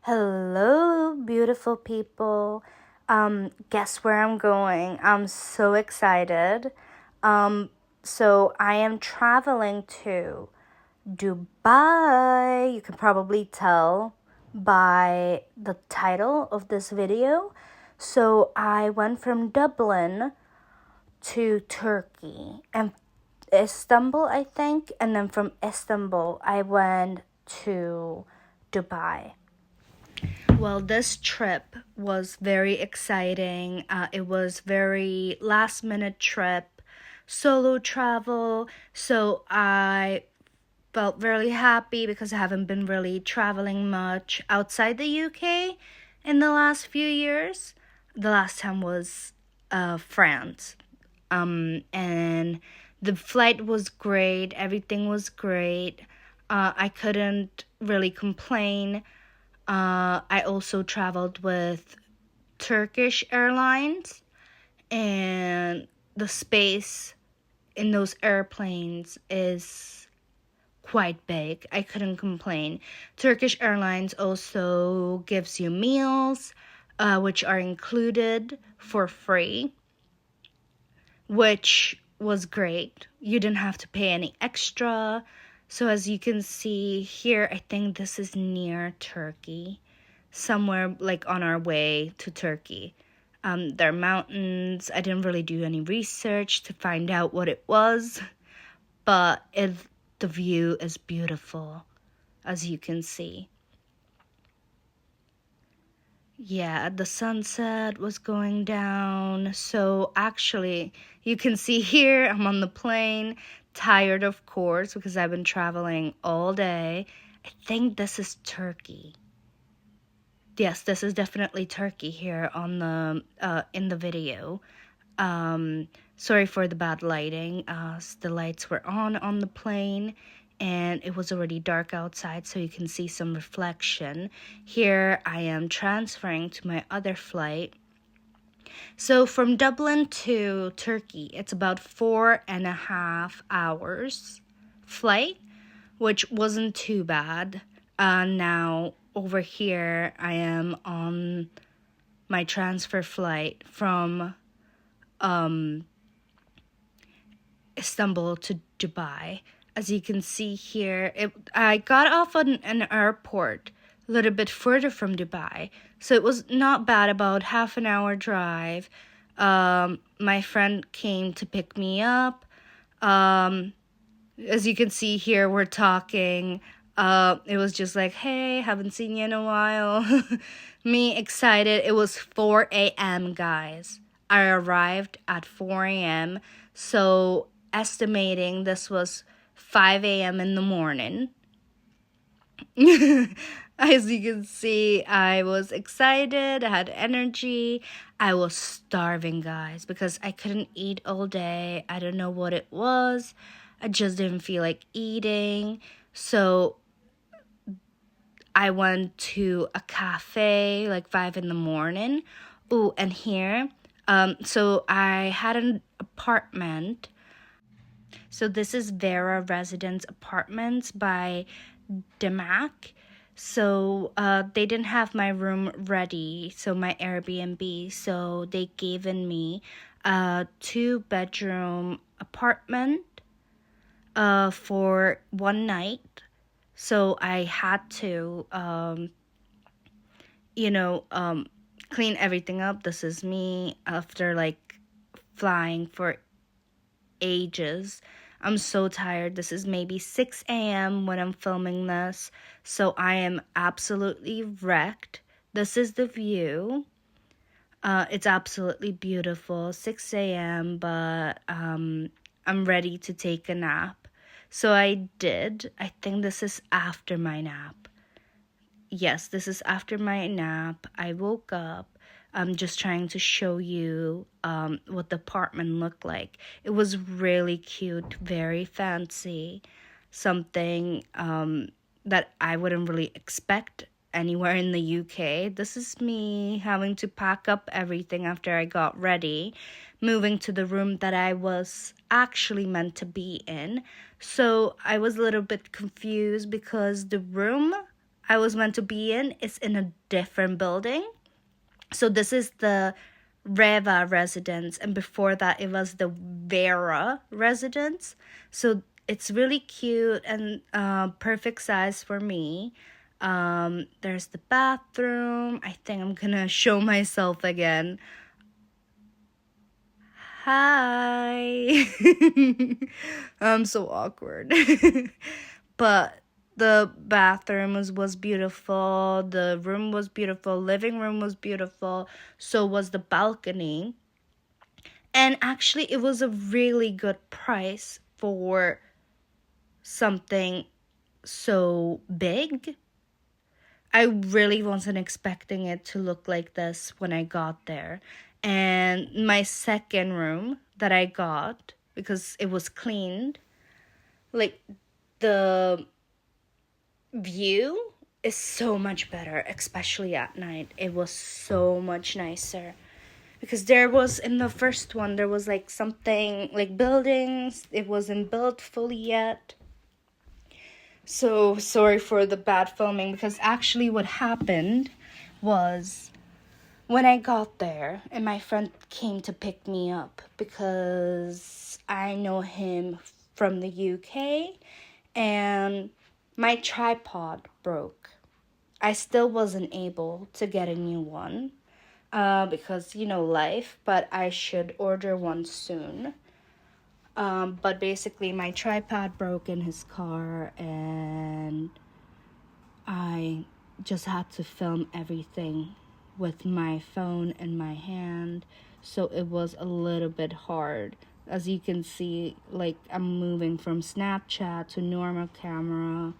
Hello, beautiful people. Guess where I'm going? I'm so excited. So I am traveling to Dubai. You can probably tell by the title of this video. So I went from Dublin to Turkey and Istanbul, I think, and then from Istanbul I went to Dubai. Well, this trip was very exciting. It was very last minute trip, solo travel. So I felt really happy because I haven't been really traveling much outside the UK in the last few years. The last time was France. And the flight was great. Everything was great. I couldn't really complain. I also traveled with Turkish Airlines, and the space in those airplanes is quite big. I couldn't complain. Turkish Airlines also gives you meals, which are included for free, which was great. You didn't have to pay any extra. So as you can see here, I think this is near Turkey, somewhere like on our way to Turkey. There are mountains. I didn't really do any research to find out what it was, but the view is beautiful, as you can see. Yeah, the sunset was going down. So actually, you can see here, I'm on the plane, tired of course, because I've been traveling all day. I think this is Turkey. Yes, this is definitely Turkey here on the in the video. Sorry for the bad lighting. The lights were on the plane, and it was already dark outside, so you can see some reflection. Here I am transferring to my other flight. So from Dublin to Turkey, it's about 4.5 hours flight, which wasn't too bad. Now over here, I am on my transfer flight from Istanbul to Dubai. As you can see here, I got off on an airport a little bit further from Dubai, so it was not bad, about half an hour drive. My friend came to pick me up. As you can see here, we're talking. It was just like, hey, haven't seen you in a while. Me excited. It was 4 a.m., guys. I arrived at 4 a.m. So estimating this was 5 a.m. in the morning. As you can see, I was excited, I had energy. I was starving, guys, because I couldn't eat all day. I don't know what it was. I just didn't feel like eating. So I went to a cafe like 5 in the morning. Oh, and here, so I had an apartment. So this is Vera Residence Apartments by Demac. So they didn't have my room ready, so my Airbnb. So they given me a 2-bedroom apartment for one night. So I had to, clean everything up. This is me after like flying for ages. I'm so tired. This is maybe 6 a.m. when I'm filming this. So I am absolutely wrecked. This is the view. It's absolutely beautiful. 6 a.m. But I'm ready to take a nap. So I did. I think this is after my nap. Yes, this is after my nap. I woke up. I'm just trying to show you what the apartment looked like. It was really cute, very fancy, something that I wouldn't really expect anywhere in the UK. This is me having to pack up everything after I got ready, moving to the room that I was actually meant to be in. So I was a little bit confused because the room I was meant to be in is in a different building. So this is the Reva residence, and before that it was the Vera residence. So it's really cute and perfect size for me. There's the bathroom. I think I'm gonna show myself again. Hi. I'm so awkward. But the bathroom was beautiful. The room was beautiful. Living room was beautiful. So was the balcony. And actually, it was a really good price for something so big. I really wasn't expecting it to look like this when I got there. And my second room that I got, because it was cleaned, like the view is so much better, especially at night. It was so much nicer. Because there was, in the first one, there was like something, like buildings, it wasn't built fully yet. So sorry for the bad filming, because actually what happened was when I got there and my friend came to pick me up, because I know him from the UK, and my tripod broke. I still wasn't able to get a new one because, life, but I should order one soon. But basically, my tripod broke in his car, and I just had to film everything with my phone in my hand. So it was a little bit hard. As you can see, like I'm moving from Snapchat to normal camera,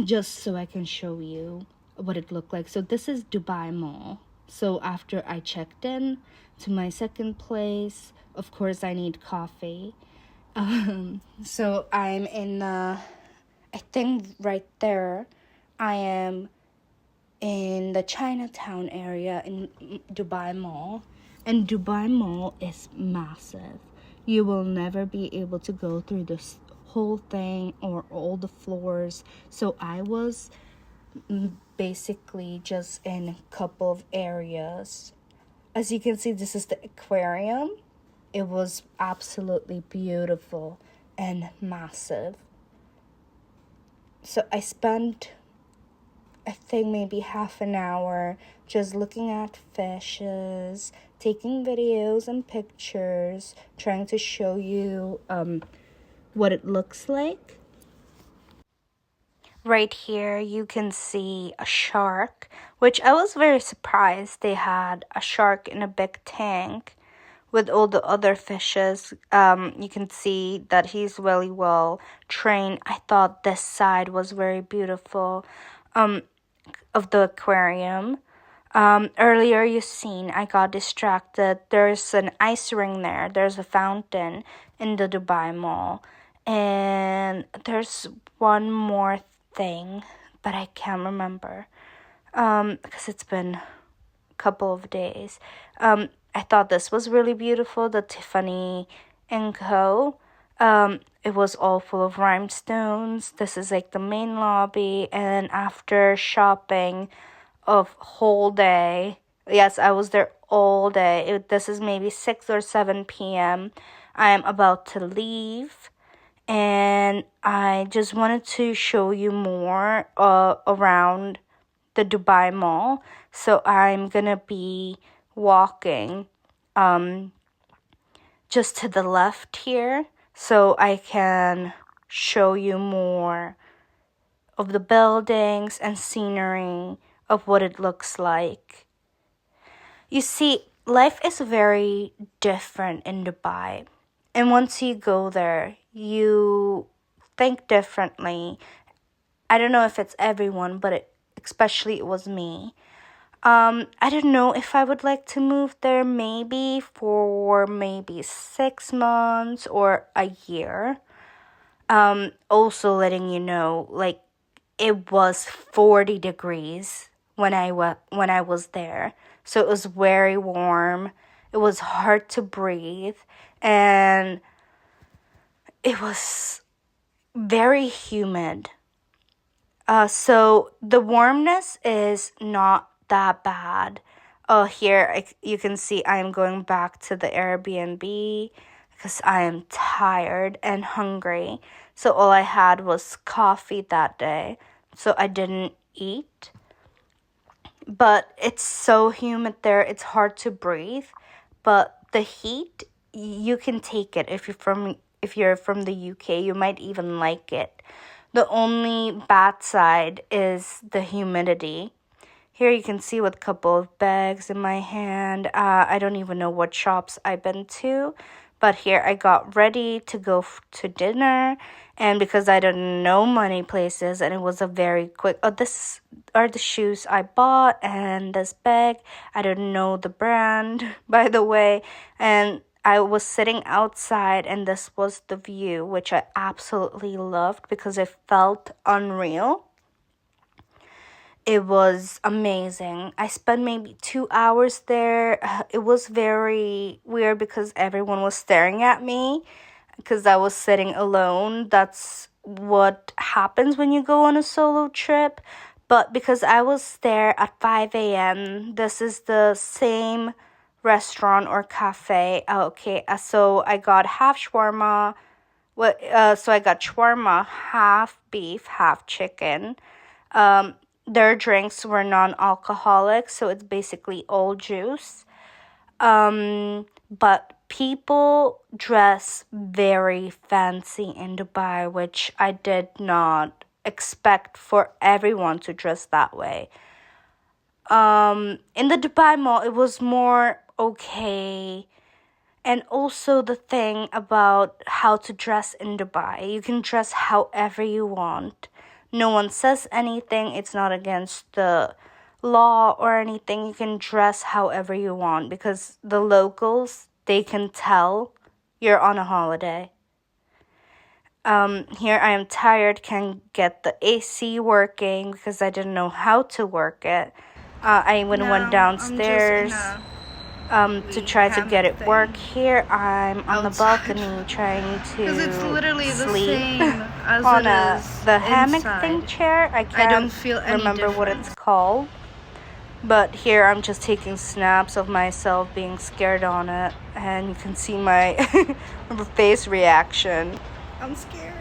just so I can show you what it looked like. So this is Dubai Mall. So after I checked in to my second place, of course I need coffee. So I'm in I think right there, I am in the Chinatown area in Dubai Mall. And Dubai Mall is massive. You will never be able to go through this whole thing or all the floors. So I was basically just in a couple of areas. As you can see, this is the aquarium. It was absolutely beautiful and massive. So I spent, I think, maybe half an hour just looking at fishes, taking videos and pictures, trying to show you what it looks like. Right here, you can see a shark, which I was very surprised they had a shark in a big tank with all the other fishes. You can see that he's really well trained. I thought this side was very beautiful of the aquarium. Earlier you seen I got distracted. There's an ice ring there. There's a fountain in the Dubai Mall. And there's one more thing, but I can't remember. Because it's been a couple of days. I thought this was really beautiful, the Tiffany & Co. It was all full of rhinestones. This is like the main lobby, and after shopping of whole day, yes, I was there all day. This is maybe 6 or 7 p.m. I am about to leave, and I just wanted to show you more around the Dubai Mall. So I'm gonna be walking just to the left here, so I can show you more of the buildings and scenery of what it looks like. You see, life is very different in Dubai. And once you go there, you think differently. I don't know if it's everyone, but especially it was me. I don't know if I would like to move there maybe for maybe 6 months or a year. Also letting you know, like, it was 40 degrees when I was there. So it was very warm. It was hard to breathe, and it was very humid. So the warmness is not that bad. Here you can see I am going back to the Airbnb because I am tired and hungry. So all I had was coffee that day. So I didn't eat. But it's so humid there, it's hard to breathe. But the heat, you can take it. If you're from the UK, you might even like it. The only bad side is the humidity. Here you can see with a couple of bags in my hand. I don't even know what shops I've been to. But here I got ready to go to dinner. And because I don't know many places, and it was a very quick... Oh, this are the shoes I bought. And this bag, I don't know the brand, by the way. And I was sitting outside, and this was the view, which I absolutely loved because it felt unreal. It was amazing. I spent maybe 2 hours there. It was very weird because everyone was staring at me because I was sitting alone. That's what happens when you go on a solo trip. But because I was there at 5 a.m., this is the same restaurant or cafe. Okay, so I got half shawarma. So I got shawarma, half beef, half chicken. Their drinks were non-alcoholic, so it's basically all juice. But people dress very fancy in Dubai, which I did not expect for everyone to dress that way. In the Dubai Mall, it was more okay. And also the thing about how to dress in Dubai, you can dress however you want. No one says anything. It's not against the law or anything. You can dress however you want because the locals, they can tell you're on a holiday. Here I am tired, can't get the AC working because I didn't know how to work it. I went downstairs to try to get it work. Here I'm on the balcony trying to it's literally sleep the same as on it is the hammock inside. thing chair. I can't don't feel any remember what difference. it's called. But here I'm just taking snaps of myself being scared on it, and you can see my face reaction. I'm scared.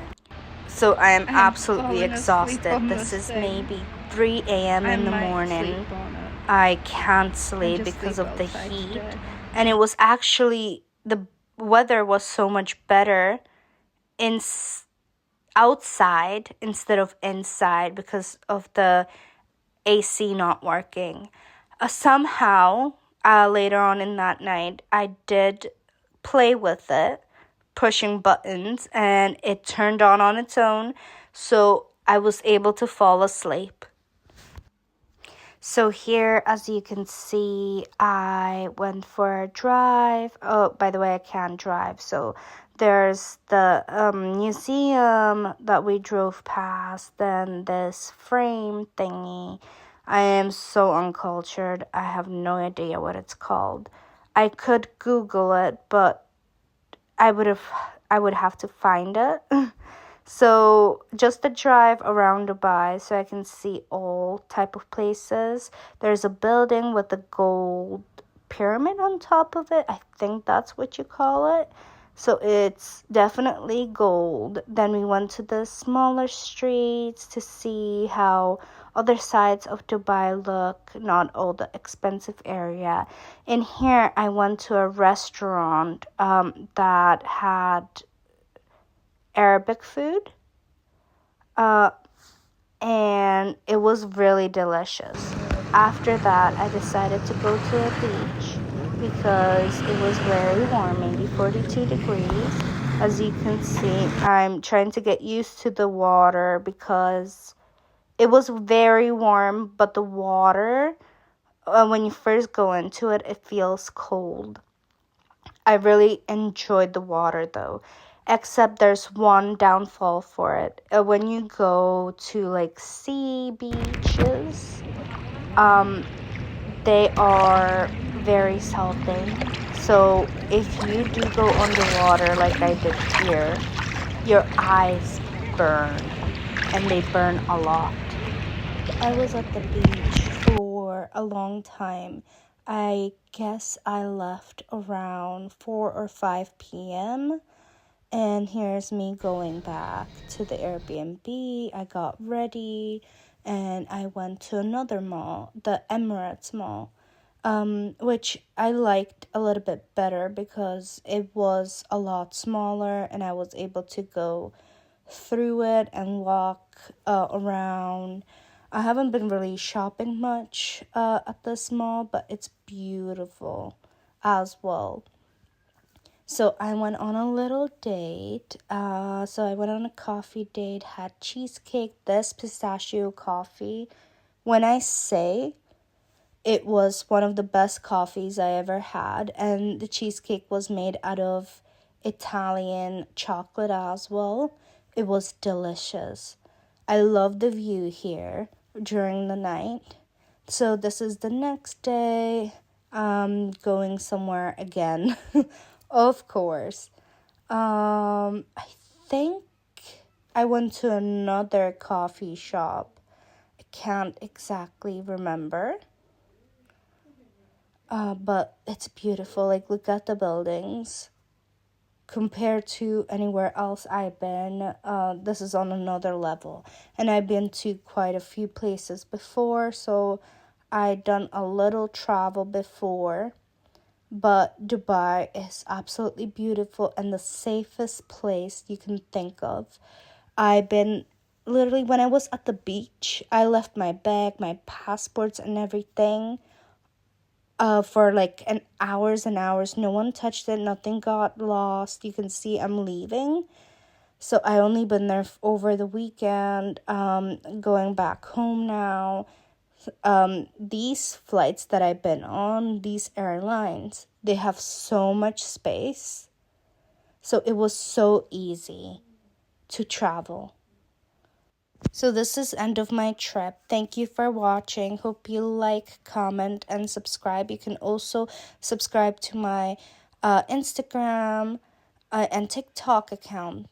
So I am absolutely falling asleep exhausted. on This this is thing. maybe 3 a.m. in the morning. I can't sleep because of the heat. And it was actually, the weather was so much better outside instead of inside because of the AC not working. Somehow, later on in that night, I did play with it, pushing buttons, and it turned on its own. So I was able to fall asleep. So here, as you can see, I went for a drive. Oh, by the way, I can't drive. So there's the museum that we drove past, then this frame thingy. I am so uncultured. I have no idea what it's called. I could Google it, but I would have to find it. So just a drive around Dubai so I can see all type of places. There's a building with a gold pyramid on top of it. I think that's what you call it. So it's definitely gold. Then we went to the smaller streets to see how other sides of Dubai look, not all the expensive area. In here, I went to a restaurant that had Arabic food, and it was really delicious. After that, I decided to go to a beach because it was very warm, maybe 42 degrees. As you can see, I'm trying to get used to the water because it was very warm, but the water, when you first go into it, it feels cold. I really enjoyed the water though. Except there's one downfall for it. When you go to like sea beaches, they are very salty. So if you do go underwater like I did here, your eyes burn, and they burn a lot. I was at the beach for a long time. I guess I left around 4 or 5 p.m. And here's me going back to the Airbnb. I got ready and I went to another mall, the Emirates Mall, which I liked a little bit better because it was a lot smaller and I was able to go through it and walk around. I haven't been really shopping much at this mall, but it's beautiful as well. So I went on a little date. So I went on a coffee date, had cheesecake, this pistachio coffee. When I say it was one of the best coffees I ever had, and the cheesecake was made out of Italian chocolate as well. It was delicious. I love the view here during the night. So this is the next day. Going somewhere again, of course. I think I went to another coffee shop. I can't exactly remember. But it's beautiful. Like, look at the buildings. Compared to anywhere else I've been, this is on another level. And I've been to quite a few places before, so I done a little travel before. But Dubai is absolutely beautiful and the safest place you can think of. I've been literally, when I was at the beach, I left my bag, my passports, and everything for like an hours and hours. No one touched it, nothing got lost. You can see I'm leaving. So I only been there over the weekend, going back home now. These flights that I've been on, these airlines, they have so much space. So it was so easy to travel. So this is end of my trip. Thank you for watching. Hope you like, comment, and subscribe. You can also subscribe to my Instagram and TikTok account.